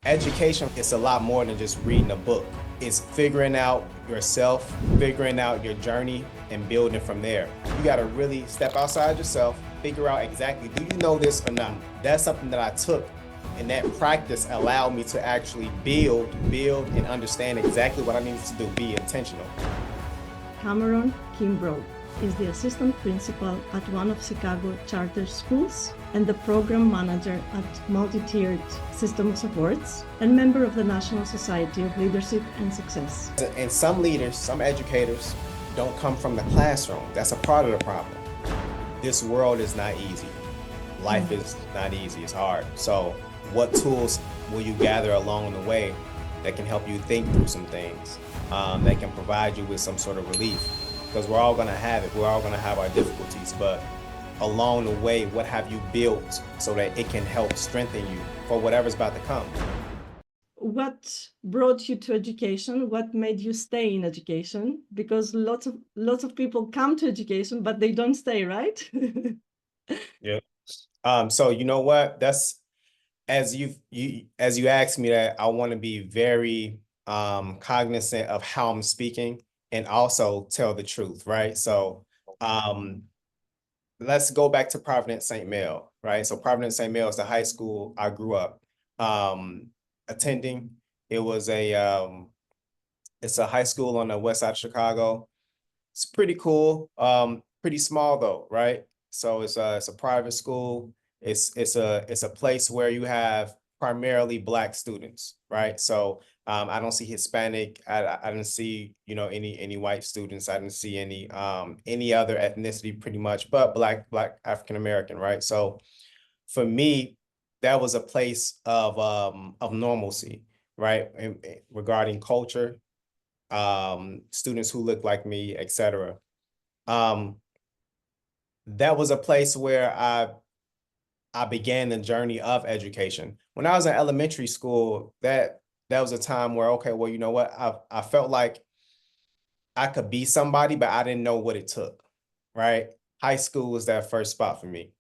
Education is a lot more than just reading a book. It's figuring out yourself, figuring out your journey, and building from there. You got to really step outside yourself, figure out exactly, do you know this or not? That's something that I took, and that practice allowed me to actually build, and understand exactly what I needed to do, be intentional. Kameron Kimbrough is the assistant principal at one of Chicago charter schools and the program manager at multi-tiered system of supports and member of the National Society of Leadership and Success. And some leaders, some educators don't come from the classroom. That's a part of the problem. This world is not easy. Life is not easy, it's hard. So what tools will you gather along the way that can help you think through some things, that can provide you with some sort of relief? Because we're all gonna have it, we're all gonna have our difficulties, but along the way, what have you built so that it can help strengthen you for whatever's about to come? What brought you to education? What made you stay in education? Because lots of people come to education, but they don't stay, right? Yeah. So you know what? That's as you asked me that, I want to be very cognizant of how I'm speaking and also tell the truth, right? So let's go back to Providence St. Mel, right? So Providence St. Mel is the high school I grew up attending. It was it's a high school on the west side of Chicago. It's pretty cool. Pretty small though, right? So it's a private school. It's a place where you have primarily Black students, right? So I don't see Hispanic. I didn't see, you know, any white students. I didn't see any other ethnicity pretty much, but Black African American, right? So for me, that was a place of normalcy, right? Regarding culture, students who look like me, etc. That was a place where I began the journey of education. When I was in elementary school, that was a time where, okay, well, you know what? I felt like I could be somebody, but I didn't know what it took, right? High school was that first spot for me.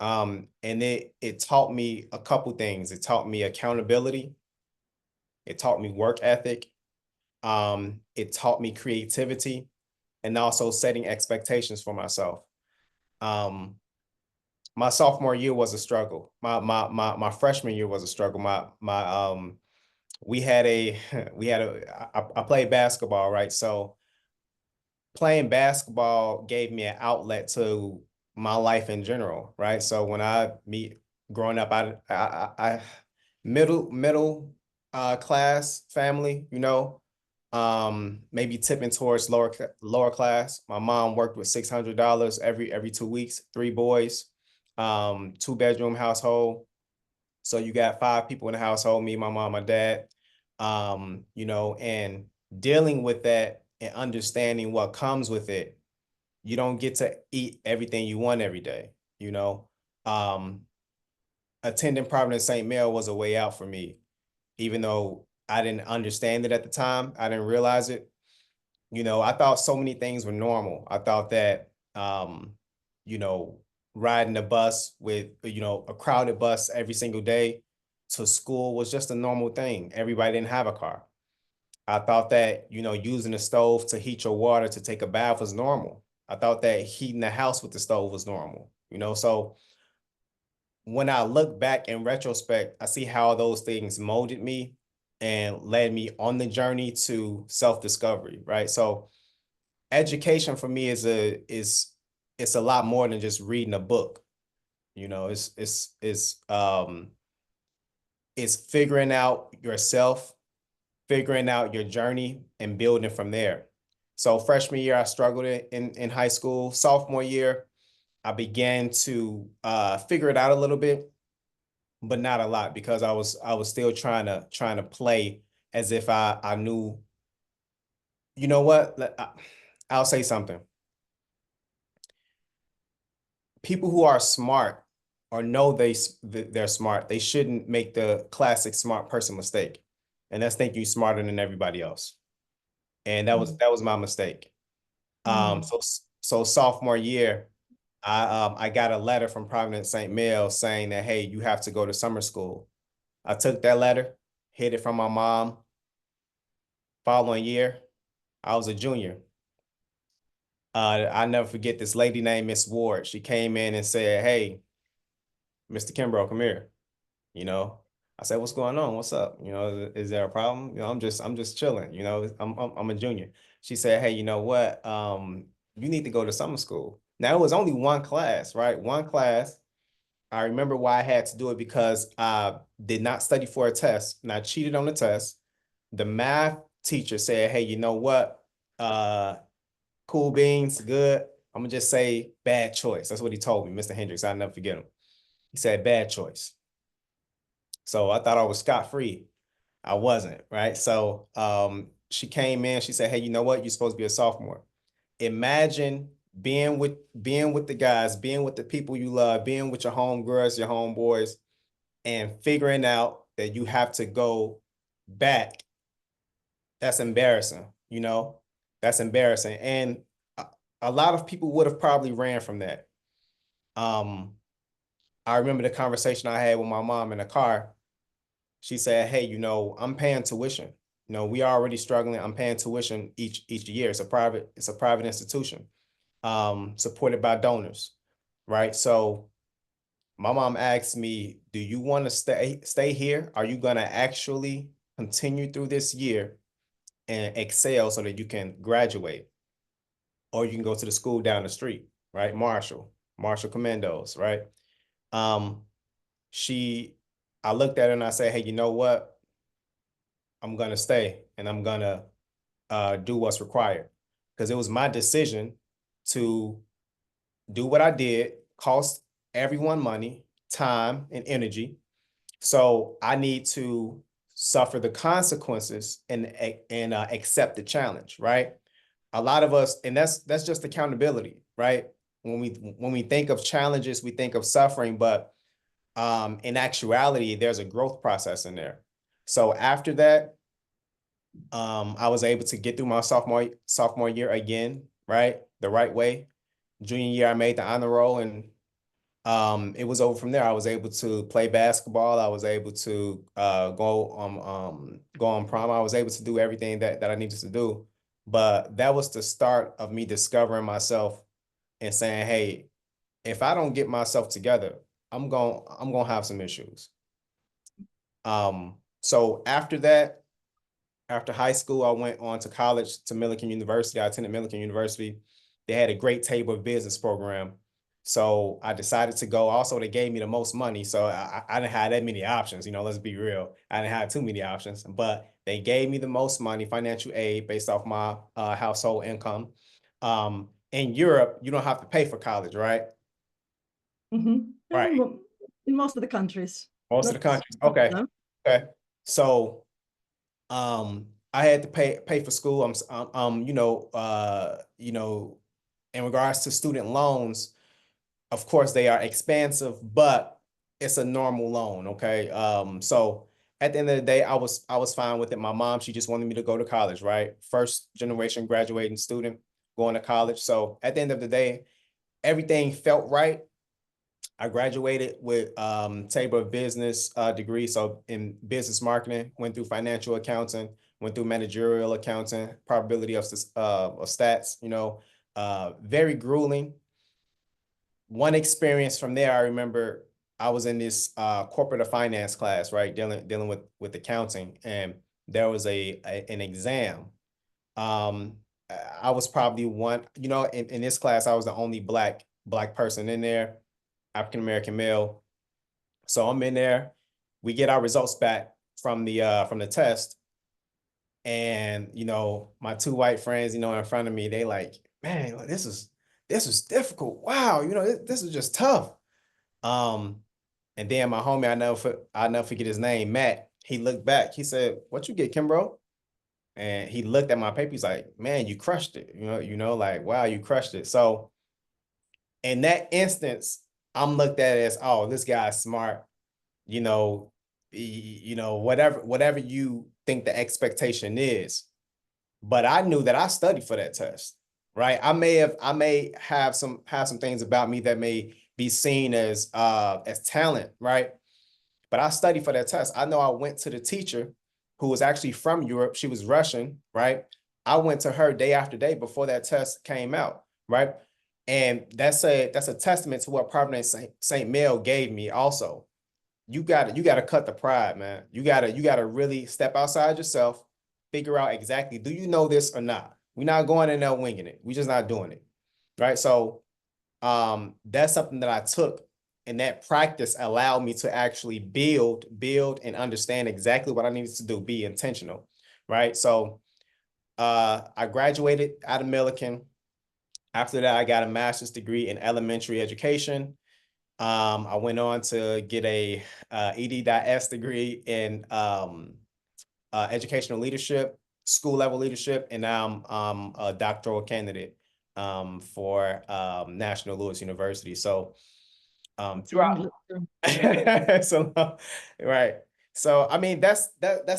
And it taught me a couple things. It taught me accountability. It taught me work ethic. It taught me creativity and also setting expectations for myself. My sophomore year was a struggle. My freshman year was a struggle. We had a I played basketball, right? So playing basketball gave me an outlet to my life in general, right? So when growing up, I middle class family, you know, maybe tipping towards lower class. My mom worked with $600 every 2 weeks, 3 boys, 2-bedroom household. So you got 5 people in the household, me, my mom, my dad, you know, and dealing with that and understanding what comes with it. You don't get to eat everything you want every day, you know. Attending Providence St. Mel was a way out for me, even though I didn't understand it at the time. I didn't realize it. You know, I thought so many things were normal. I thought that, you know, riding a bus with, you know, a crowded bus every single day to school was just a normal thing. Everybody didn't have a car. I thought that, you know, using the stove to heat your water to take a bath was normal. I thought that heating the house with the stove was normal, you know? So when I look back in retrospect, I see how those things molded me and led me on the journey to self-discovery, right? So education for me is it's a lot more than just reading a book. You know, it's figuring out yourself, figuring out your journey, and building from there. So freshman year, I struggled in high school. Sophomore year, I began to figure it out a little bit, but not a lot, because I was still trying to play as if I knew. You know what? I'll say something. People who are smart or know they're smart, they shouldn't make the classic smart person mistake, and that's thinking you're smarter than everybody else. And that was my mistake. So sophomore year, I got a letter from Providence St. Mel saying that, hey, you have to go to summer school. I took that letter. hid it from my mom. Following year, I was a junior. I never forget this lady named Miss Ward. She came in and said, "Hey, Mr. Kimbrough, come here." You know, I said, "What's going on? What's up? You know, is there a problem?" You know, I'm just chilling. You know, I'm a junior. She said, "Hey, you know what? You need to go to summer school." Now it was only one class, right? One class. I remember why I had to do it because I did not study for a test and I cheated on the test. The math teacher said, "Hey, you know what? Cool beans, good. I'm gonna just say bad choice." That's what he told me, Mr. Hendricks. I'll never forget him. He said bad choice. So I thought I was scot-free. I wasn't, right? So she came in, she said, "Hey, you know what? You're supposed to be a sophomore." Imagine being with the guys, being with the people you love, being with your homegirls, your homeboys, and figuring out that you have to go back. That's embarrassing, you know? That's embarrassing. And a lot of people would have probably ran from that. Um, I remember the conversation I had with my mom in the car. She said, "Hey, you know, I'm paying tuition. You know, we are already struggling. I'm paying tuition each year. It's a private institution, supported by donors, right? So my mom asked me, "Do you want to stay here? Are you gonna actually continue through this year and excel so that you can graduate? Or you can go to the school down the street, right? Marshall Commandos, right?" Um, she, I looked at her and I said, "Hey, you know what? I'm gonna stay and I'm gonna do what's required." Because it was my decision to do what I did, cost everyone money, time, and energy. So I need to suffer the consequences and accept the challenge, right? A lot of us, and that's just accountability, right? When we think of challenges, we think of suffering, but in actuality, there's a growth process in there. So after that, I was able to get through my sophomore year again, right? The right way. Junior year, I made the honor roll, and it was over from there. I was able to play basketball. I was able to go on prom. I was able to do everything that I needed to do. But that was the start of me discovering myself and saying, "Hey, if I don't get myself together, I'm gonna have some issues." So after that, after high school, I went on to college to Millikan University. I attended Millikan University. They had a great table of business program. So I decided to go. Also, they gave me the most money. So I didn't have that many options. You know, let's be real. I didn't have too many options, but they gave me the most money, financial aid based off my household income. In Europe, you don't have to pay for college, right? Right. In most of the countries, Most of not the countries. all of Okay. them. Okay. So I had to pay for school. In regards to student loans, of course they are expansive, but it's a normal loan. Okay. So at the end of the day, I was fine with it. My mom, she just wanted me to go to college, right? First generation graduating student going to college. So at the end of the day, everything felt right. I graduated with table of business degree. So in business marketing, went through financial accounting, went through managerial accounting, probability of stats, very grueling. One experience from there, I remember I was in this corporate of finance class, right? Dealing with accounting. And there was an exam. Um, I was probably one, in this class, I was the only black person in there, African-American male. So I'm in there. We get our results back from the test. And my two white friends, in front of me, they like, "Man, like, this is difficult. Wow, this is just tough." Um, and then my homie, I never forget his name, Matt. He looked back. He said, "What you get, Kimbrough?" And he looked at my paper. He's like, "Man, you crushed it." Like, wow, you crushed it. So in that instance, I'm looked at as, "Oh, this guy's smart." you know, whatever you think the expectation is. But I knew that I studied for that test, right? I may have some things about me that may be seen as talent, right? But I studied for that test. I know I went to the teacher who was actually from Europe. She was Russian, right? I went to her day after day before that test came out, right? And that's a testament to what Providence St. Mel gave me also. You gotta cut the pride, man. You gotta really step outside yourself, figure out exactly, do you know this or not? We're not going in there winging it. We're just not doing it. Right. So that's something that I took, and that practice allowed me to actually build and understand exactly what I needed to do, be intentional. Right. So I graduated out of Millikan. After that, I got a master's degree in elementary education. I went on to get a ED.S degree in educational leadership, school level leadership, and now I'm a doctoral candidate for National Louis University. So It's a long throughout, list. so right. So I mean that's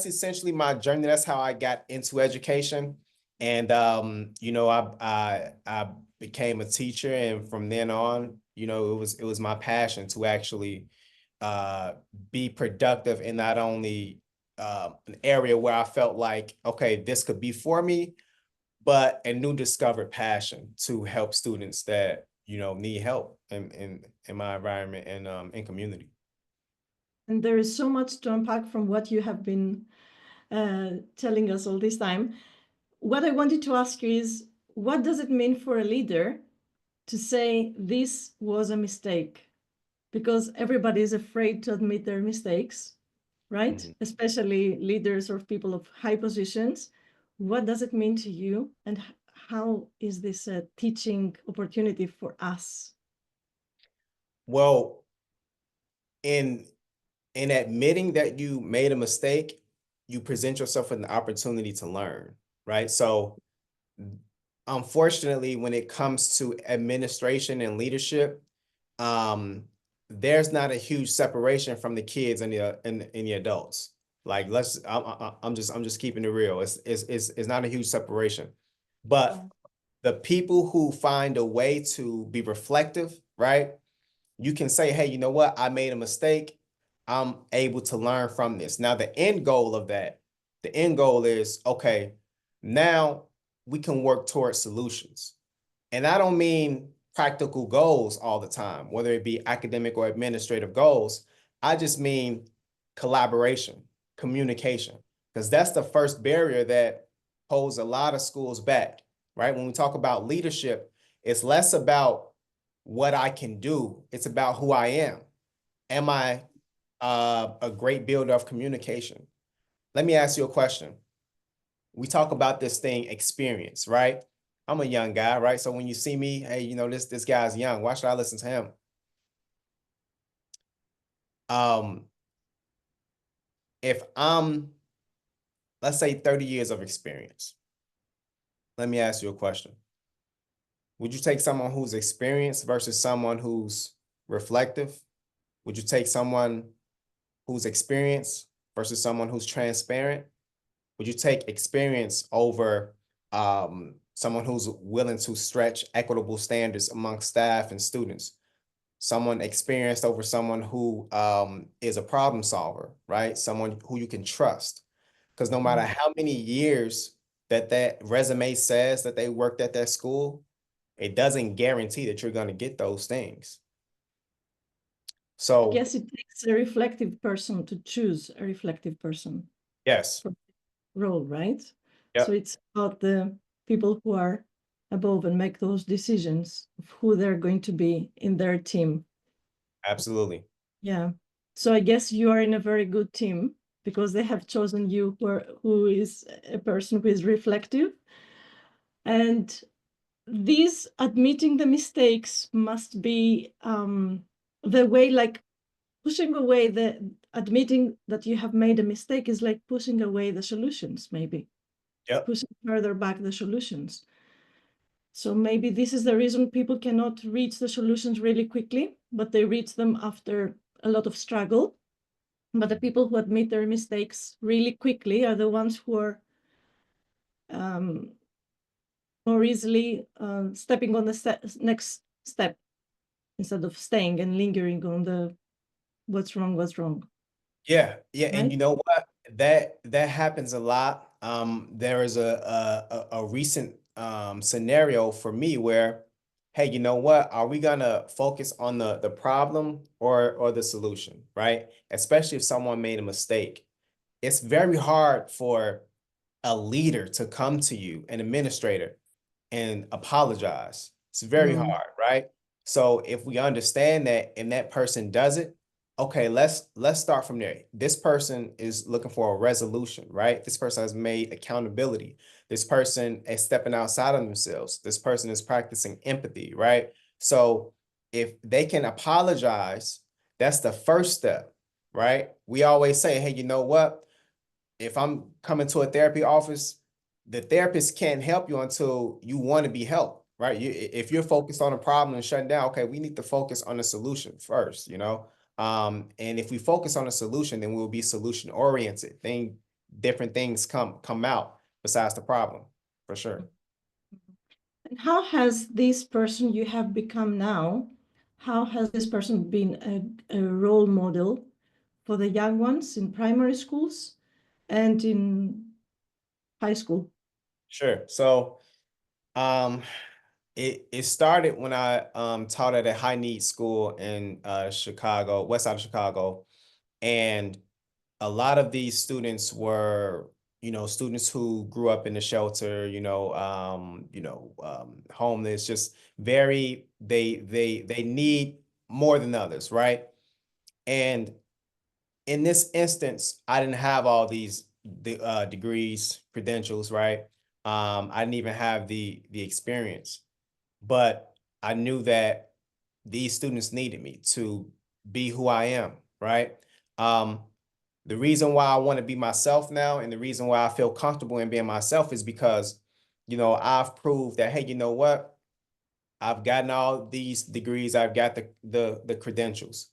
essentially my journey. That's how I got into education, and you know I became a teacher, and from then on, you know it was my passion to actually be productive in not only an area where I felt like, okay, this could be for me, but a new discovered passion to help students that, you know, need help in my environment and in community. And there is so much to unpack from what you have been telling us all this time. What I wanted to ask you is, what does it mean for a leader to say this was a mistake? Because everybody is afraid to admit their mistakes, right? Mhm. Especially leaders or people of high positions. What does it mean to you? And how is this a teaching opportunity for us? Well, in admitting that you made a mistake, you present yourself with an opportunity to learn, right? So unfortunately, when it comes to administration and leadership, um, there's not a huge separation from the kids and the adults. Like I'm just keeping it real. It's not a huge separation, but the people who find a way to be reflective, right? You can say, hey, you know what? I made a mistake. I'm able to learn from this. Now, the end goal of that, the end goal is, okay, now we can work towards solutions. And I don't mean practical goals all the time, whether it be academic or administrative goals. I just mean collaboration, communication, because that's the first barrier that holds a lot of schools back, right? When we talk about leadership, it's less about what I can do. It's about who I am. Am I a great builder of communication? Let me ask you a question. We talk about this thing experience, right? I'm a young guy, right? So when you see me, hey, you know, this guy's young. Why should I listen to him? Um, if I'm, let's say 30 years of experience, let me ask you a question. Would you take someone who's experienced versus someone who's reflective? Would you take someone who's experienced versus someone who's transparent? Would you take experience over someone who's willing to stretch equitable standards among staff and students? Someone experienced over someone who is a problem solver, right? Someone who you can trust. Because no matter how many years that resume says that they worked at that school, it doesn't guarantee that you're going to get those things. I So, guess it takes a reflective person to choose a reflective person yes. for the role, right? So Yep. it's about the people who are above and make those decisions of who they're going to be in their team. Absolutely. Yeah. So I guess you are in a very good team because they have chosen you who is a person who is reflective. And these admitting the mistakes must be the way, like pushing away the admitting that you have made a mistake is like pushing away the solutions, maybe Yep. pushing further back the solutions. So maybe this is the reason people cannot reach the solutions really quickly, but they reach them after a lot of struggle. But the people who admit their mistakes really quickly are the ones who are more easily stepping on the next step instead of staying and lingering on the what's wrong, Yeah. Yeah. And right? you know what? that happens a lot. There is a recent scenario for me where, hey, you know what? Are we gonna focus on the problem or the solution, right? Especially if someone made a mistake. It's very hard for a leader to come to you, an administrator, and apologize. It's very Mm, hard, right? So if we understand that and that person does it, okay, let's start from there. This person is looking for a resolution, right? This person has made accountability. This person is stepping outside of themselves. This person is practicing empathy, right? So if they can apologize, that's the first step, right? We always say, hey, you know what? If I'm coming to a therapy office, the therapist can't help you until you want to be helped, right? If you're focused on a problem and shutting down, okay, we need to focus on the solution first, you know? And if we focus on a solution, then we'll be solution oriented. Different things come out besides the problem, for sure. and how has this person you have become now, how has this person been a role model for the young ones in primary schools and in high school? Sure. So, um, it started when I taught at a high need school in Chicago, west side of Chicago, and a lot of these students were, students who grew up in the shelter, homeless, just they need more than others, right? And in this instance, I didn't have all these degrees, credentials, right? I didn't even have the experience, but I knew that these students needed me to be who I am, right? Um, the reason why I want to be myself now and the reason why I feel comfortable in being myself is because, I've proved that, hey, you know what? I've gotten all these degrees, I've got the credentials.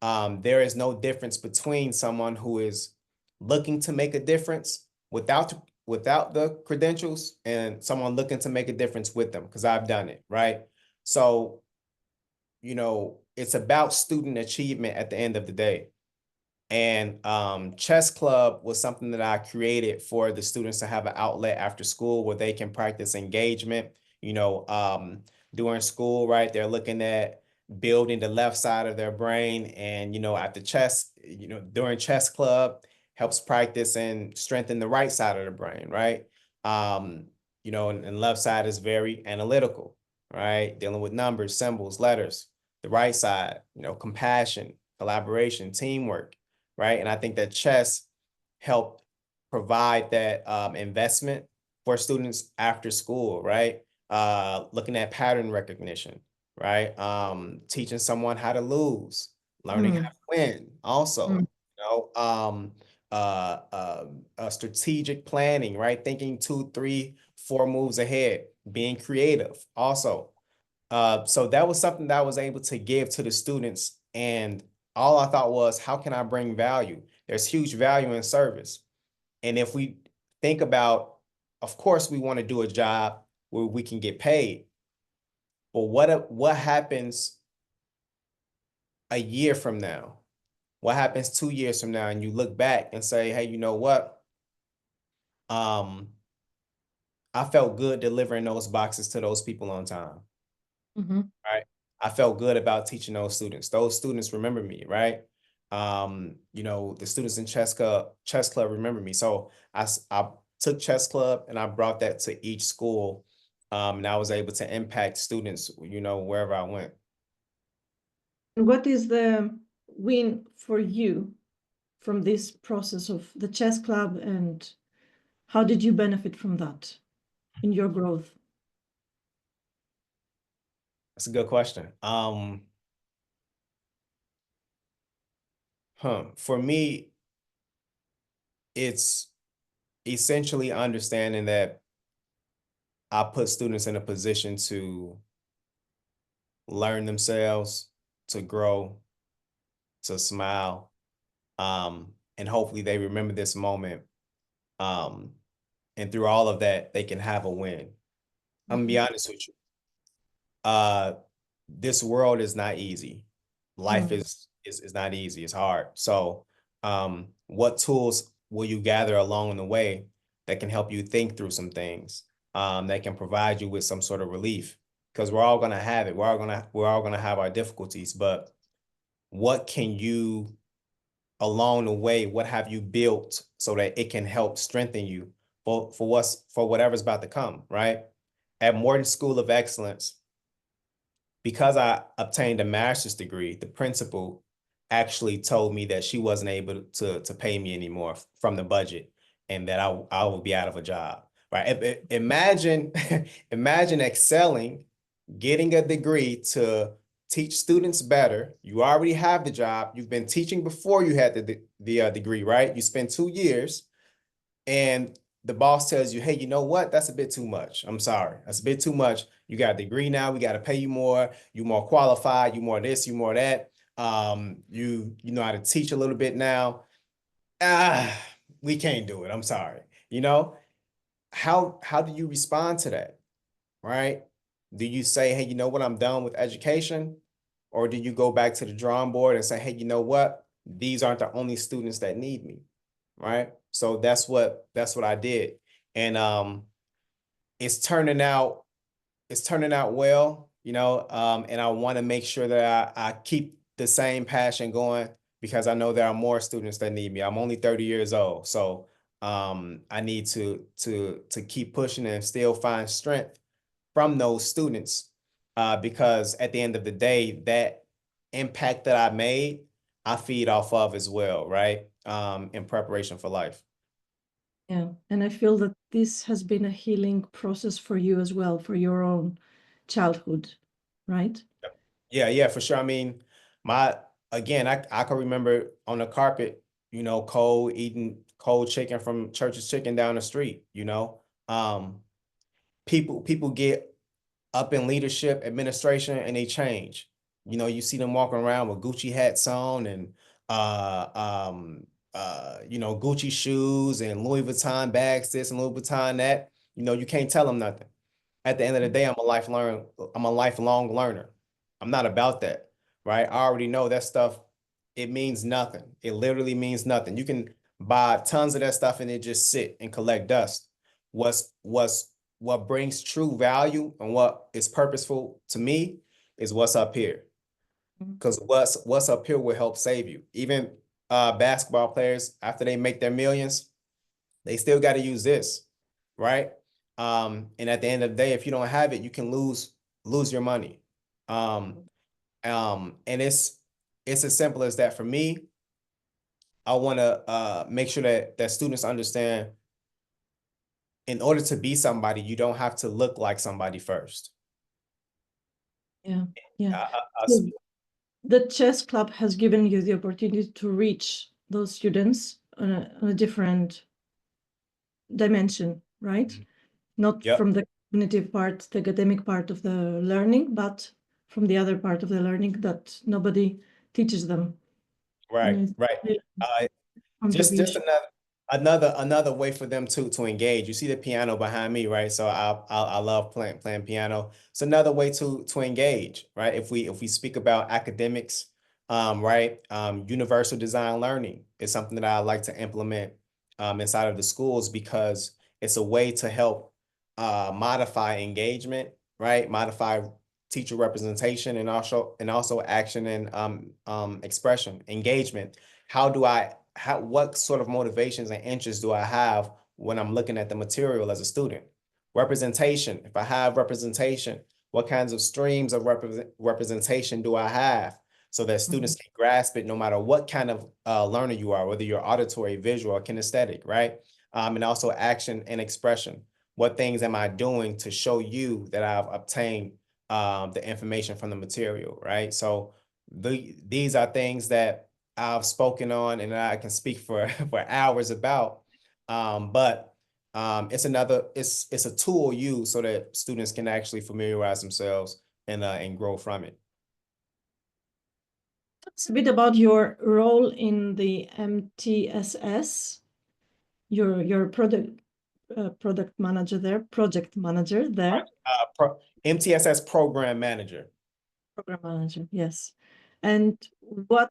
There is no difference between someone who is looking to make a difference without the credentials and someone looking to make a difference with them, because I've done it, right? So, it's about student achievement at the end of the day. And chess club was something that I created for the students to have an outlet after school where they can practice engagement, during school, right? They're looking at building the left side of their brain. And, at the chess, during chess club helps practice and strengthen the right side of the brain, right? And left side is very analytical, right? Dealing with numbers, symbols, letters. The right side, compassion, collaboration, teamwork, right? And I think that chess helped provide that investment for students after school, right? Looking at pattern recognition, right? Teaching someone how to lose, learning how Mm, to win, mm, also, strategic planning, right? Thinking 2, 3, 4 moves ahead, being creative, also. So that was something that I was able to give to the students. And all I thought was, how can I bring value? There's huge value in service. And if we think about, of course, we want to do a job where we can get paid. But what happens a year from now? What happens 2 years from now? And you look back and say, hey, you know what? Um, I felt good delivering those boxes to those people on time. mhm. Right. I felt good about teaching those students. Those students remember me, right? The students in chess club remember me. So I took chess club and I brought that to each school. And I was able to impact students, wherever I went. And what is the win for you from this process of the chess club, and how did you benefit from that in your growth? That's a good question. For me, it's essentially understanding that I put students in a position to learn themselves, to grow, to smile, and hopefully they remember this moment. Um, and through all of that, they can have a win. I'm gonna be Mhm. honest with you. Uh, this world is not easy. Life Mm, is not easy. It's hard. So, what tools will you gather along the way that can help you think through some things, that can provide you with some sort of relief? Because we're all gonna have it. We're all gonna have our difficulties, but what can you along the way, what have you built so that it can help strengthen you for whatever's about to come, right? At Morton School of Excellence, because I obtained a master's degree, the principal actually told me that she wasn't able to pay me anymore from the budget, and that I would be out of a job. Right? Imagine imagine excelling, getting a degree to teach students better. You already have the job. You've been teaching before you had the degree, right? You spent 2 years, and the boss tells you, hey, you know what? That's a bit too much. I'm sorry. That's a bit too much. You got a degree now. We got to pay you more. You more qualified. You more this. You more that. You know how to teach a little bit now. Ah, we can't do it. I'm sorry. You know, how do you respond to that? Right? Do you say, hey, you know what? I'm done with education? Or do you go back to the drawing board and say, hey, you know what? These aren't the only students that need me. Right? So that's what I did. And it's turning out well, and I want to make sure that I keep the same passion going, because I know there are more students that need me. I'm only 30 years old, so I need to keep pushing and still find strength from those students, because at the end of the day, that impact that I made, I feed off of as well, right? In preparation for life. Yeah, and I feel that this has been a healing process for you as well, for your own childhood, right? Yeah, for sure. I mean, my again, I can remember on the carpet, cold, eating cold chicken from Church's Chicken down the street, people get up in leadership, administration, and they change. You see them walking around with Gucci hats on, and Gucci shoes and Louis Vuitton bags, this and Louis Vuitton that. You can't tell them nothing. At the end of the day, I'm a lifelong learner. I'm not about that, right? I already know that stuff, it means nothing. It literally means nothing. You can buy tons of that stuff and it just sit and collect dust. What brings true value and what is purposeful to me is what's up here. Because what's up here will help save you. Even basketball players, after they make their millions, they still got to use this, right? And at the end of the day, if you don't have it, you can lose your money. And it's as simple as that for me. I want to make sure that students understand, in order to be somebody, you don't have to look like somebody first. Yeah, yeah. I, I, So the chess club has given you the opportunity to reach those students on a different dimension, right? Not yep. from the cognitive part, the academic part of the learning, but from the other part of the learning that nobody teaches them. Right, And it's right. really Just contribution. another way for them to engage. You see the piano behind me, right? So I love playing piano. It's another way to engage, right? If we speak about academics, right? Universal design learning is something that I like to implement inside of the schools, because it's a way to help modify engagement, right? Modify teacher representation, and also action and expression, engagement. What sort of motivations and interests do I have when I'm looking at the material as a student? Representation. If I have representation, what kinds of streams of representation do I have, so that students can grasp it no matter what kind of learner you are, whether you're auditory, visual, or kinesthetic, right? And also action and expression. What things am I doing to show you that I've obtained the information from the material, right? So these are things that I've spoken on and I can speak for for hours about. But it's a tool used so that students can actually familiarize themselves and grow from it. It's a bit about your role in the MTSS, your product manager there, project manager there. MTSS Program Manager. Program manager, yes. And what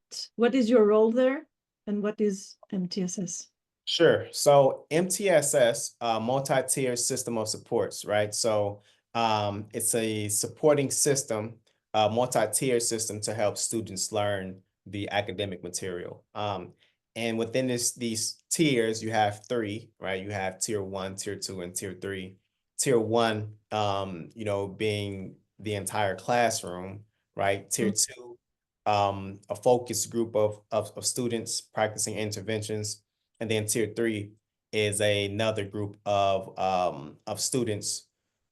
is your role there, and what is MTSS? Sure. So MTSS, multi-tier system of supports, right? So it's a supporting system, a multi-tier system to help students learn the academic material. And within these tiers, you have three, right? You have tier one, tier two, and tier three. Tier one, being the entire classroom, right? Tier two, a focused group of students practicing interventions, and then tier three is another group of students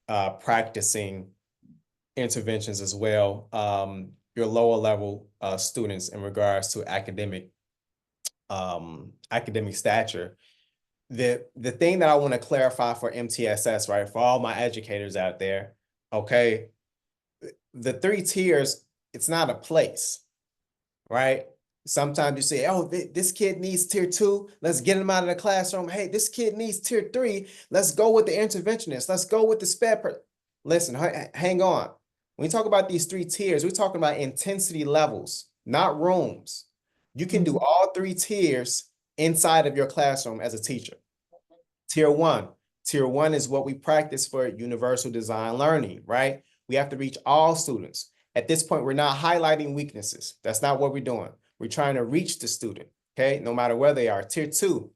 practicing interventions as well. Your lower level students in regards to academic stature. The thing that I want to clarify for MTSS, right, for all my educators out there, okay, the three tiers, it's not a place, right? Sometimes you say, oh, this kid needs tier two. Let's get him out of the classroom. Hey, this kid needs tier three. Let's go with the interventionist. Let's go with the sped person. Listen, hang on. When we talk about these three tiers, we're talking about intensity levels, not rooms. You can do all three tiers inside of your classroom as a teacher. Tier one. Tier one is what we practice for universal design learning, right? We have to reach all students. At this point, we're not highlighting weaknesses. That's not what we're doing. We're trying to reach the student, okay? No matter where they are. Tier two,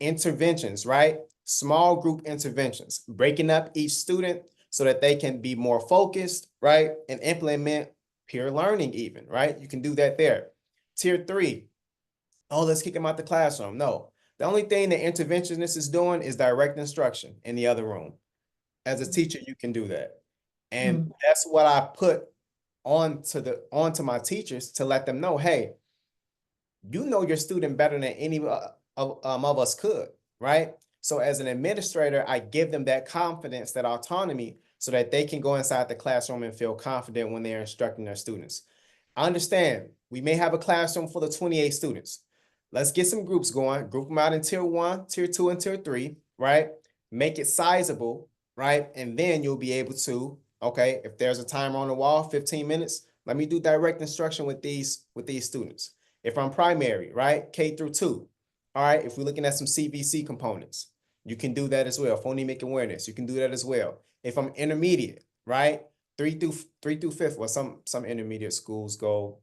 interventions, right? Small group interventions, breaking up each student so that they can be more focused, right? And implement peer learning even, right? You can do that there. Tier three, oh, let's kick them out the classroom. No, the only thing the interventionist is doing is direct instruction in the other room. As a teacher, you can do that. And that's what I put onto my teachers to let them know, hey, you know your student better than any of us could, right? So as an administrator, I give them that confidence, that autonomy, so that they can go inside the classroom and feel confident when they're instructing their students. I understand we may have a classroom full of 28 students. Let's get some groups going, group them out in tier one, tier two, and tier three, right? Make it sizable, right? And then you'll be able to, okay, if there's a timer on the wall, 15 minutes, let me do direct instruction with these students. If I'm primary, right, K through 2, all right, if we're looking at some CVC components, you can do that as well. Phonemic awareness, you can do that as well. If I'm intermediate, right, 3 through 5th, well, some intermediate schools go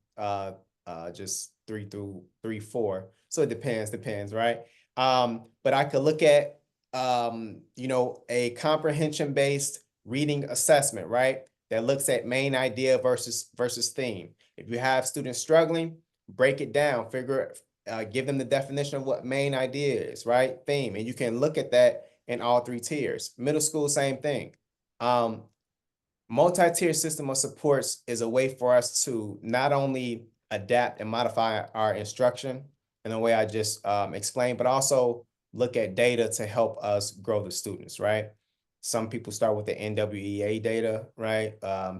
just 3 through 4. So it depends, right? But I could look at a comprehension-based reading assessment, right? That looks at main idea versus theme. If you have students struggling, break it down, give them the definition of what main idea is, right? Theme, and you can look at that in all three tiers. Middle school, same thing. Multi-tier system of supports is a way for us to not only adapt and modify our instruction in the way I just explained, but also look at data to help us grow the students, right? Some people start with the NWEA data, right?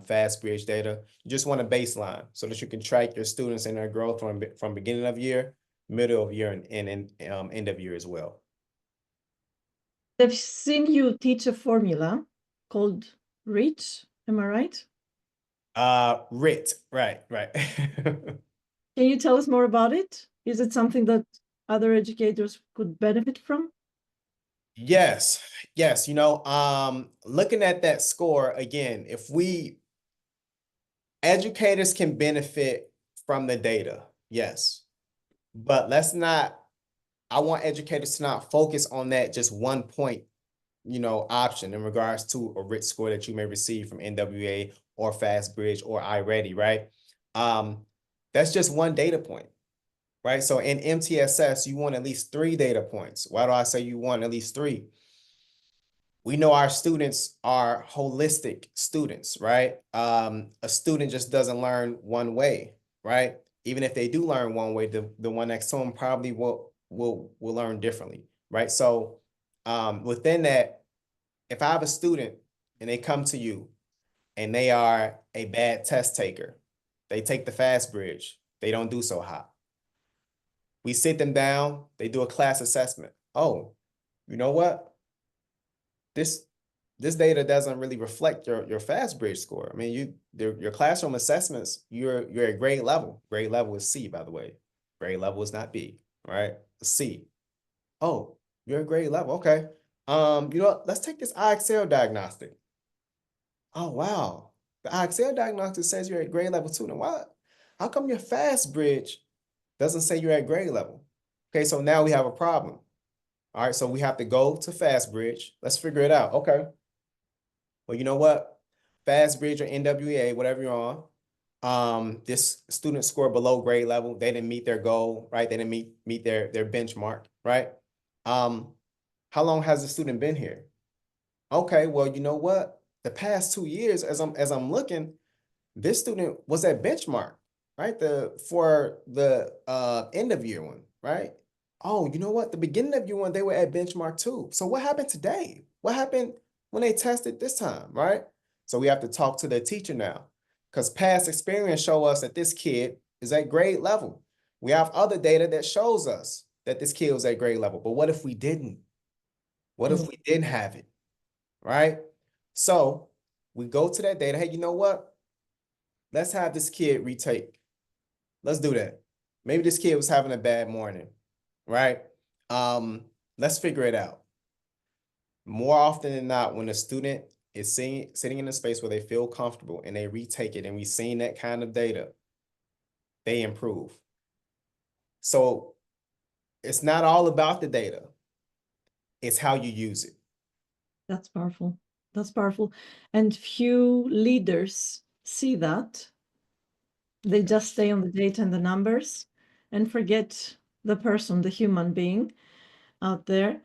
Fast bridge data. You just want a baseline so that you can track your students and their growth from beginning of year, middle of year, and end of year as well. I've seen you teach a formula called REACH. Am I right? RIT, right. Can you tell us more about it? Is it something that other educators could benefit from? Yes. Looking at that score again, educators can benefit from the data, yes. But I want educators to not focus on that just 1 point, option in regards to a RIT score that you may receive from NWA or Fast Bridge or iReady, right? That's just one data point, right? So in MTSS, you want at least 3 data points. Why do I say you want at least 3? We know our students are holistic students, right? A student just doesn't learn one way, right? Even if they do learn one way, the one next to them probably will learn differently, right? So within that, if I have a student and they come to you and they are a bad test taker, they take the fast bridge, they don't do so hot. We sit them down, they do a class assessment. Oh, you know what? This data doesn't really reflect your fast bridge score. I mean, your classroom assessments, you're at grade level. Grade level is C, by the way. Grade level is not B, right? C. Oh, you're a grade level. Okay. Let's take this IXL diagnostic. Oh, wow. The IXL diagnostic says you're at grade level 2. Now, what? How come your fast bridge doesn't say you're at grade level? Okay, so now we have a problem. All right, so we have to go to fast bridge. Let's figure it out. Okay. Well, you know what? Fast bridge or NWA, whatever you're on, this student scored below grade level. They didn't meet their goal, right? They didn't meet their benchmark, right? Um, how long has the student been here? Okay, well, you know what? The past 2 years, as I'm looking, this student was at benchmark, right? For the end of year one, right? Oh, you know what? The beginning of year one, they were at benchmark too. So what happened today? What happened when they tested this time, right? So we have to talk to the teacher now, because past experience show us that this kid is at grade level. We have other data that shows us that this kid was at grade level. But what if we didn't? What if Mm. we didn't have it, right? So we go to that data. Hey, you know what? Let's have this kid retake. Let's do that. Maybe this kid was having a bad morning, right? Um, let's figure it out. More often than not, when a student is sitting in a space where they feel comfortable and they retake it, and we've seen that kind of data, they improve. So it's not all about the data, it's how you use it. That's powerful. That's powerful. And few leaders see that. They just stay on the data and the numbers and forget the person, the human being out there.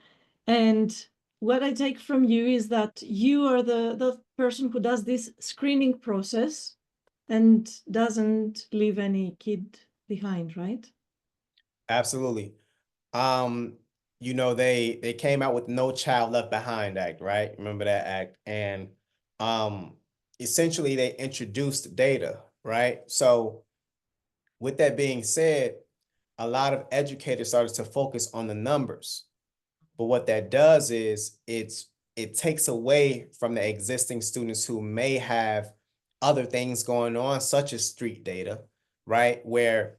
And what I take from you is that you are the person who does this screening process and doesn't leave any kid behind, right? Absolutely. Um, they came out with No Child Left Behind Act, right? Remember that act? And um, essentially they introduced data, right? So with that being said, a lot of educators started to focus on the numbers. But what that does is it takes away from the existing students who may have other things going on, such as street data, right? Where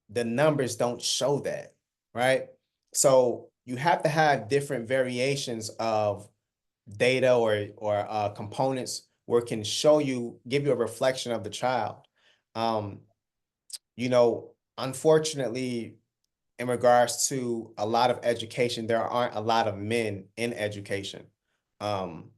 the numbers don't show that, right? So you have to have different variations of data or components where it can give you a reflection of the child. Um, Unfortunately, in regards to a lot of education, there aren't a lot of men in education. Um,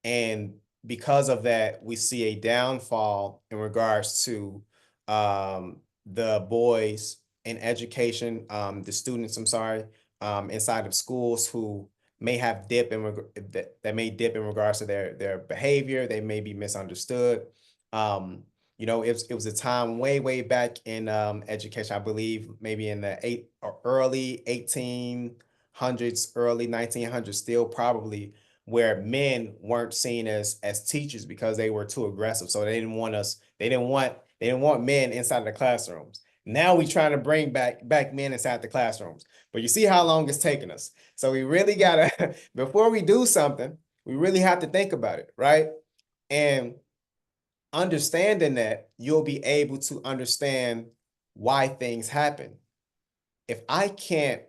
and because of that, we see a downfall in regards to the boys in education, the students, I'm sorry, inside of schools who may have that may dip in regards to their behavior. They may be misunderstood. It was a time way back in education, I believe, maybe in the early 1800s, early 1900s, still probably, where men weren't seen as teachers because they were too aggressive. So they didn't want men inside the classrooms. Now we're trying to bring back men inside the classrooms. But you see how long it's taken us. So we really gotta, before we do something, we really have to think about it, right? And understanding that, you'll be able to understand why things happen. If I can't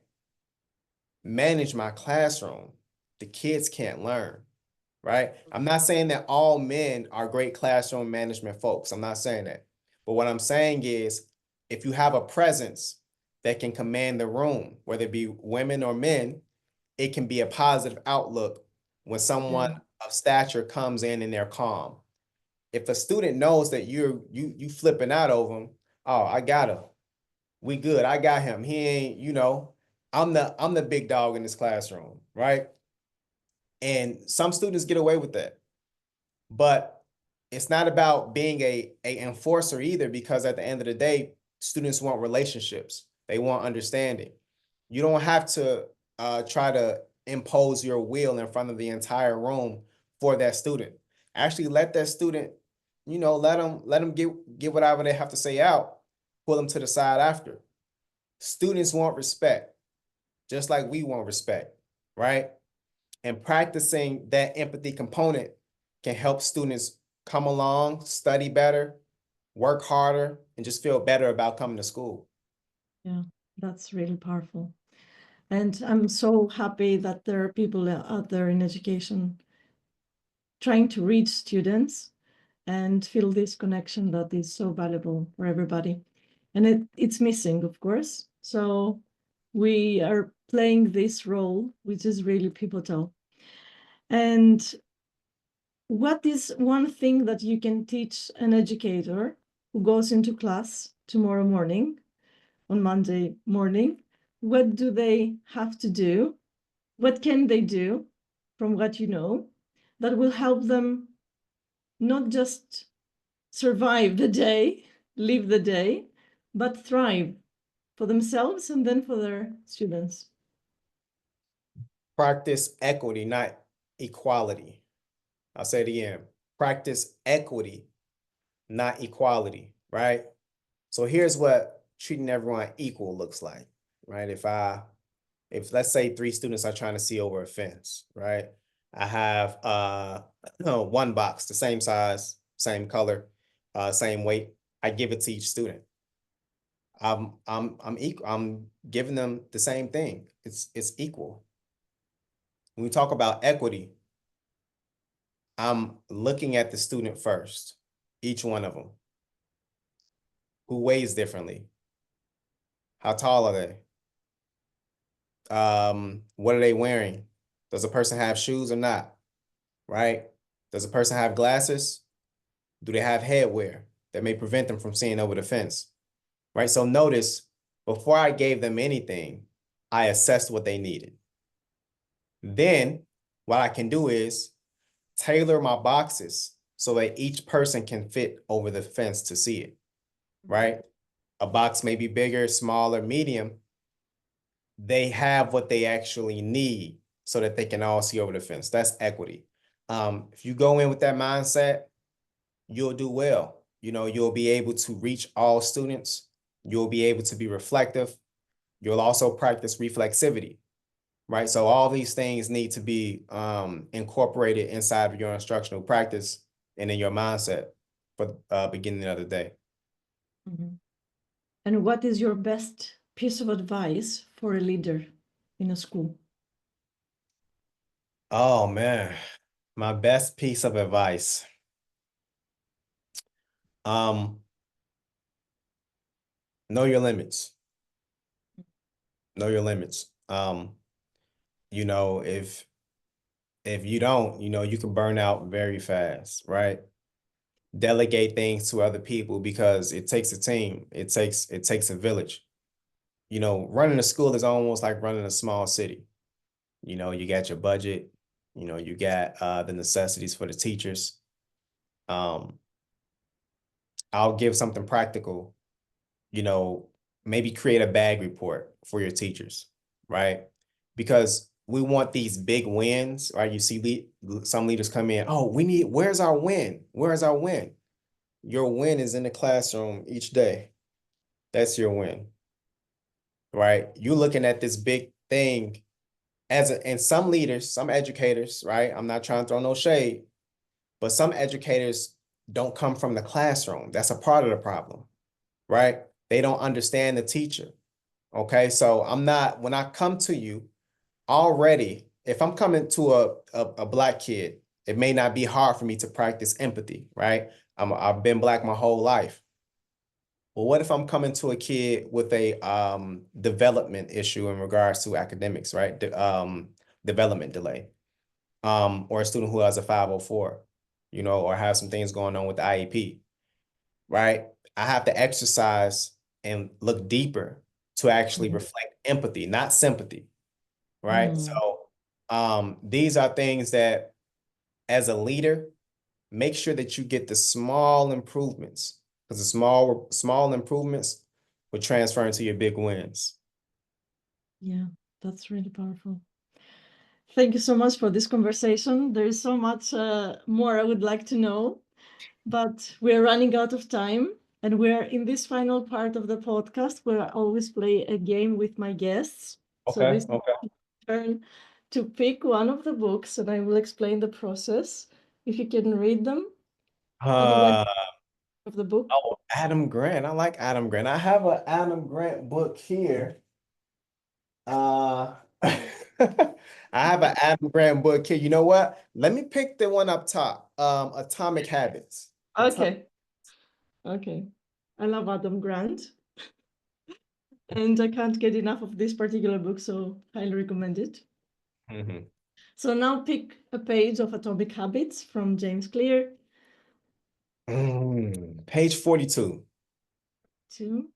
manage my classroom, the kids can't learn, right? I'm not saying that all men are great classroom management folks. I'm not saying that. But what I'm saying is, if you have a presence that can command the room, whether it be women or men, it can be a positive outlook when someone Yeah. of stature comes in and they're calm. If a student knows that you flipping out over him, oh, I got him. We good. I got him. He ain't, I'm the big dog in this classroom, right? And some students get away with that. But it's not about being a enforcer either, because at the end of the day, students want relationships. They want understanding. You don't have to try to impose your will in front of the entire room for that student. Actually, let that student, let them get whatever they have to say out. Pull them to the side after. Students want respect, just like we want respect, right? And practicing that empathy component can help students come along, study better, work harder, and just feel better about coming to school. Yeah, that's really powerful. And I'm so happy that there are people out there in education trying to reach students and feel this connection that is so valuable for everybody. And it's missing, of course. So we are playing this role, which is really pivotal. And what is one thing that you can teach an educator who goes into class tomorrow morning, on Monday morning? What do they have to do? What can they do from what you know that will help them not just survive the day, live the day, but thrive for themselves and then for their students? Practice equity, not equality. I'll say it again. Practice equity, not equality, right? So here's what treating everyone equal looks like, right? If let's say 3 students are trying to see over a fence, right? I have one box, the same size, same color, same weight. I give it to each student. I'm equal. I'm giving them the same thing. It's equal. When we talk about equity, I'm looking at the student first, each one of them. Who weighs differently? How tall are they? What are they wearing? Does a person have shoes or not? Right? Does a person have glasses? Do they have headwear that may prevent them from seeing over the fence? Right? So notice, before I gave them anything, I assessed what they needed. Then what I can do is tailor my boxes so that each person can fit over the fence to see it, right? A box may be bigger, smaller, medium. They have what they actually need so that they can all see over the fence. That's equity. If you go in with that mindset, you'll do well. You know, you'll be able to reach all students. You'll be able to be reflective. You'll also practice reflexivity, right? So all these things need to be incorporated inside of your instructional practice and in your mindset for beginning of the day. Mhm. And what is your best piece of advice for a leader in a school? Oh man, my best piece of advice. Um, know your limits. Know your limits. You know, if you don't, you know, you can burn out very fast, right? Delegate things to other people because it takes a team. It takes a village. You know, running a school is almost like running a small city. You know, you got your budget, you know, you got the necessities for the teachers. Um, I'll give something practical, you know, maybe create a bag report for your teachers, right? Because we want these big wins, right? You see some leaders come in, oh, where's our win? Where's our win? Your win is in the classroom each day. That's your win, right? You're looking at this big thing and some leaders, some educators, right? I'm not trying to throw no shade, but some educators don't come from the classroom. That's a part of the problem, right? They don't understand the teacher. Okay, so when I come to you already, if I'm coming to a Black kid, it may not be hard for me to practice empathy, right? I've been Black my whole life. Well, what if I'm coming to a kid with a development issue in regards to academics, right? Development delay, or a student who has a 504, you know, or have some things going on with the IEP, right? I have to exercise and look deeper to actually Mhm. reflect empathy, not sympathy, right? Mm. So these are things that as a leader, make sure that you get the small improvements because the small improvements will transfer into your big wins. Yeah, that's really powerful. Thank you so much for this conversation. There is so much more I would like to know, but we're running out of time. And we're in this final part of the podcast where I always play a game with my guests. So Okay, this is okay. your turn to pick one of the books, and I will explain the process. If you can read them, and what Uh, of the book? oh, Adam Grant. I like Adam Grant. I have an Adam Grant book here. Uh, I have an Adam Grant book here. You know what? Let me pick the one up top. Atomic Habits. Okay. Okay. I love Adam Grant, and I can't get enough of this particular book, so highly recommend it. Mhm. So now pick a page of Atomic Habits from James Clear. Page 42. Two,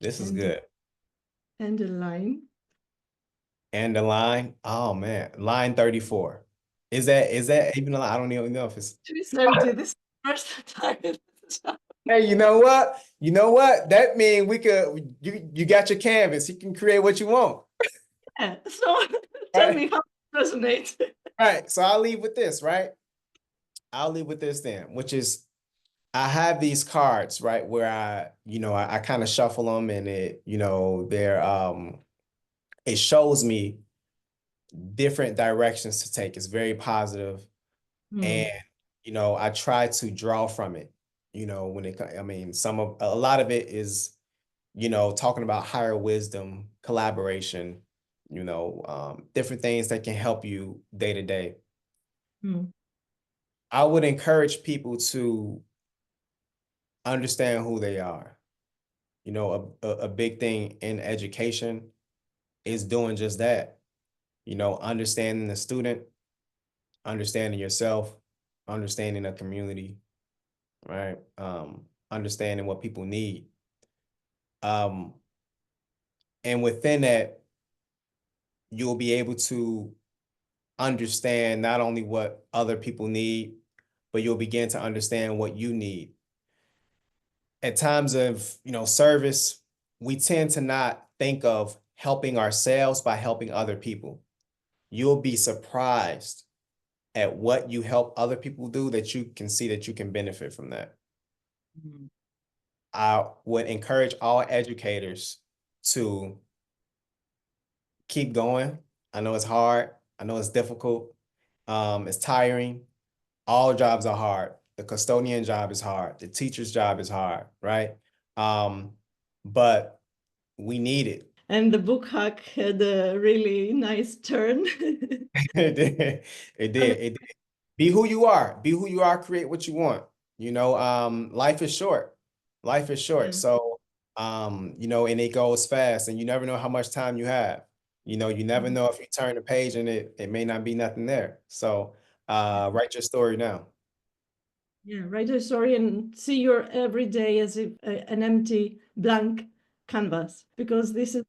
This is and good. and a line. And the line, oh man, line 34. Is that even a line? I don't even know if it's 230. This is the first time. hey, you know what? You know what? That means we could you got your canvas. You can create what you want. Yeah. So tell Right? me how it resonates. Right. So I'll leave with this, right? I'll leave with this then, which is I have these cards, right, where I kind of shuffle them and it shows me different directions to take. It's very positive. And, Hmm. I try to draw from it, I mean, a lot of it is, talking about higher wisdom, collaboration, different things that can help you day to day. Hmm. I would encourage people to understand who they are. A big thing in education is doing just that, understanding the student, understanding yourself, understanding a community, right? Understanding what people need. Um, and within that, you'll be able to understand not only what other people need, but you'll begin to understand what you need. At times of, service, we tend to not think of helping ourselves by helping other people. You'll be surprised at what you help other people do that you can see that you can benefit from that. Hmm. I would encourage all educators to keep going. I know it's hard. I know it's difficult. It's tiring. All jobs are hard. The custodian job is hard. The teacher's job is hard, right? But we need it. And the book hack had a really nice turn. It did. It did. It did. Be who you are. Be who you are. Create what you want. Life is short. Life is short. Yeah. So, and it goes fast, and you never know how much time you have. You never Mhm. know if you turn the page and it may not be nothing there. So, write your story now. Yeah, write a story and see your everyday as if an empty blank canvas, because this is,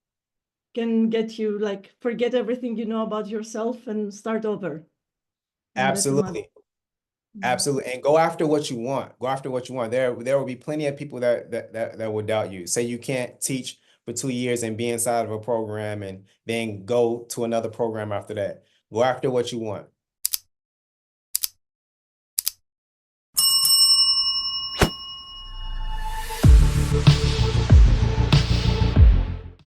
can get you like forget everything you know about yourself and start over. And that's a must. Absolutely. Mm. Absolutely. And go after what you want. Go after what you want. There will be plenty of people that will doubt you. Say you can't teach for 2 years and be inside of a program and then go to another program after that. Go after what you want.